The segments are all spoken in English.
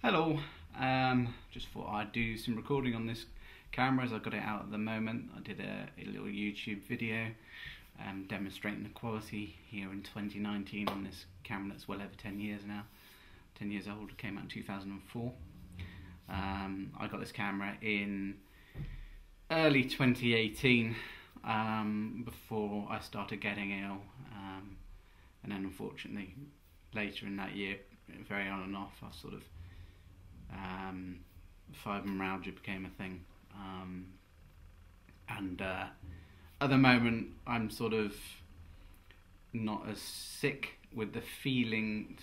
Hello, just thought I'd do some recording on this camera as I've got it out at the moment. I did a little YouTube video demonstrating the quality here in 2019 on this camera that's well over 10 years now. 10 years old, it came out in 2004. I got this camera in early 2018 before I started getting ill, and then unfortunately later in that year, very on and off, I sort of fibromyalgia became a thing, and at the moment I'm sort of not as sick with the feelings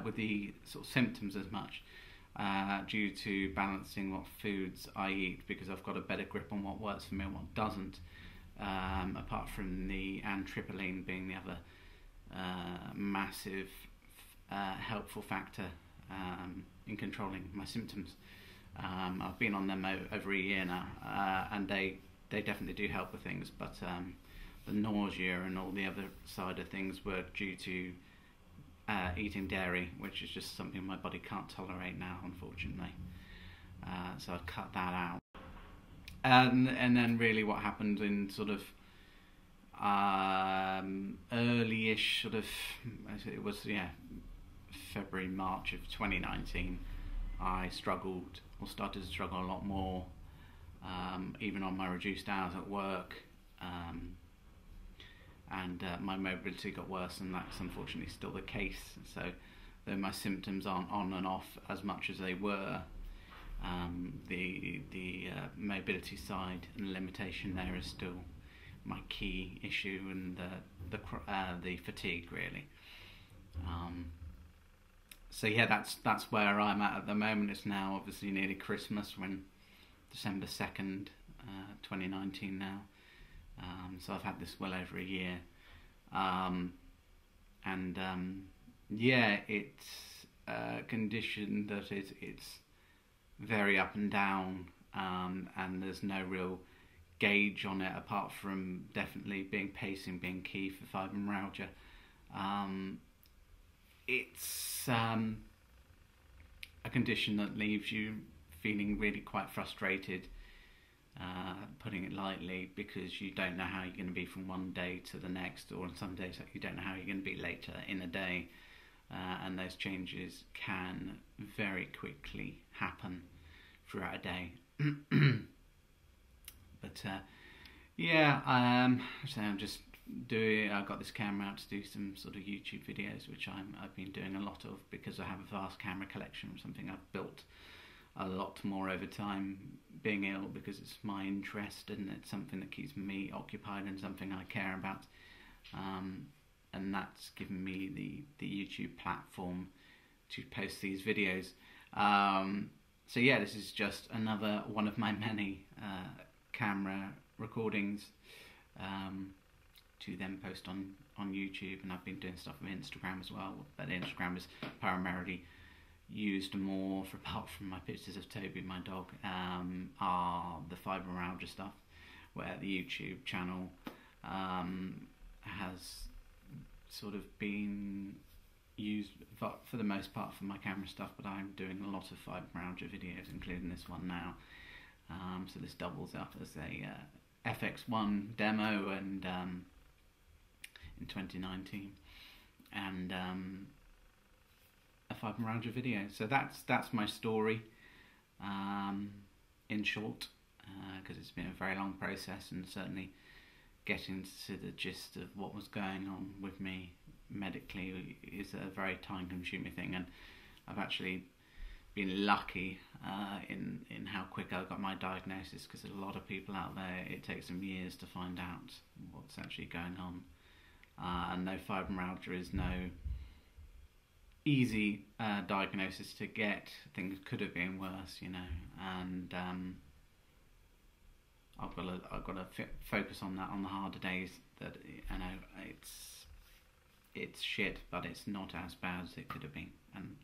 with the sort of symptoms as much, due to balancing what foods I eat, because I've got a better grip on what works for me and what doesn't, apart from the anitriptyline being the other massive helpful factor in controlling my symptoms. I've been on them over a year now, and they definitely do help with things, but the nausea and all the other side of things were due to eating dairy, which is just something my body can't tolerate now, unfortunately. So I've cut that out. And then really what happened in sort of early-ish, sort of, it was, February, March of 2019, I struggled, or started to struggle a lot more, even on my reduced hours at work, and my mobility got worse, and that's unfortunately still the case. So though my symptoms aren't on and off as much as they were, the mobility side and limitation there is still my key issue, and the fatigue really. So yeah, that's where I'm at the moment. It's now obviously nearly Christmas. We're in December 2nd, 2019 now. So I've had this well over a year. Yeah, it's a condition that it's very up and down, and there's no real gauge on it apart from definitely pacing being key for fibromyalgia. It's a condition that leaves you feeling really quite frustrated, putting it lightly, because you don't know how you're going to be from one day to the next, or on some days you don't know how you're going to be later in a day, and those changes can very quickly happen throughout a day. But so I'm just I got this camera out to do some sort of YouTube videos, which I've been doing a lot of, because I have a vast camera collection, something I've built a lot more over time, being ill, because it's my interest and it's something that keeps me occupied and something I care about, and that's given me the YouTube platform to post these videos. So yeah, this is just another one of my many camera recordings to then post on YouTube, and I've been doing stuff on Instagram as well, but Instagram is primarily used more for, apart from my pictures of Toby, my dog, are the fibromyalgia stuff, where the YouTube channel has sort of been used for the most part for my camera stuff, but I'm doing a lot of fibromyalgia videos, including this one now. So this doubles up as a FX1 demo, and in 2019, and a fibromyalgia video. So that's my story, in short, because it's been a very long process, and certainly getting to the gist of what was going on with me medically is a very time-consuming thing, and I've actually been lucky in how quick I got my diagnosis, because a lot of people out there, it takes them years to find out what's actually going on, and no, fibromyalgia is no easy diagnosis to get. Things could have been worse, and I've got to focus on that on the harder days. That I know it's shit, but it's not as bad as it could have been, and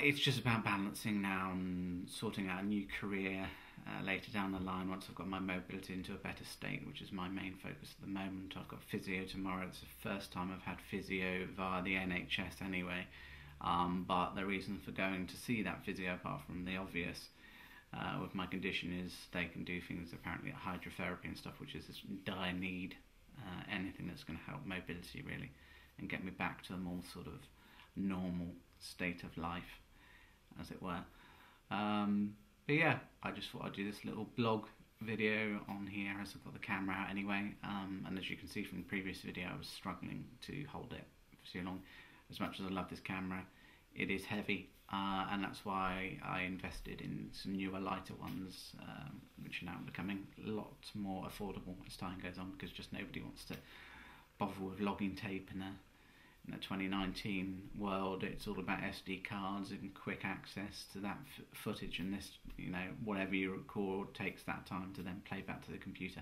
it's just about balancing now and sorting out a new career later down the line, once I've got my mobility into a better state, which is my main focus at the moment. I've got physio tomorrow. It's the first time I've had physio via the NHS anyway, But the reason for going to see that physio, apart from the obvious, with my condition, is they can do things apparently like hydrotherapy and stuff, which is this dire need. Anything that's going to help mobility really, and get me back to a more sort of normal state of life, as it were. But yeah, I just thought I'd do this little blog video on here as I've got the camera out anyway, and as you can see from the previous video, I was struggling to hold it for too long. As much as I love this camera, it is heavy, and that's why I invested in some newer, lighter ones, which are now becoming a lot more affordable as time goes on, because just nobody wants to bother with logging tape in the 2019 world. It's all about SD cards and quick access to that footage, and this, whatever you record takes that time to then play back to the computer.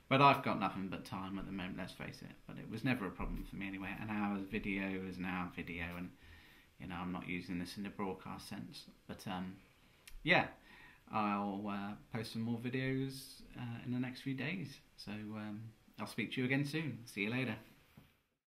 But I've got nothing but time at the moment, let's face it. But it was never a problem for me anyway. An hour's video is an hour video, and I'm not using this in the broadcast sense. But yeah, I'll post some more videos in the next few days. So I'll speak to you again soon. See you later.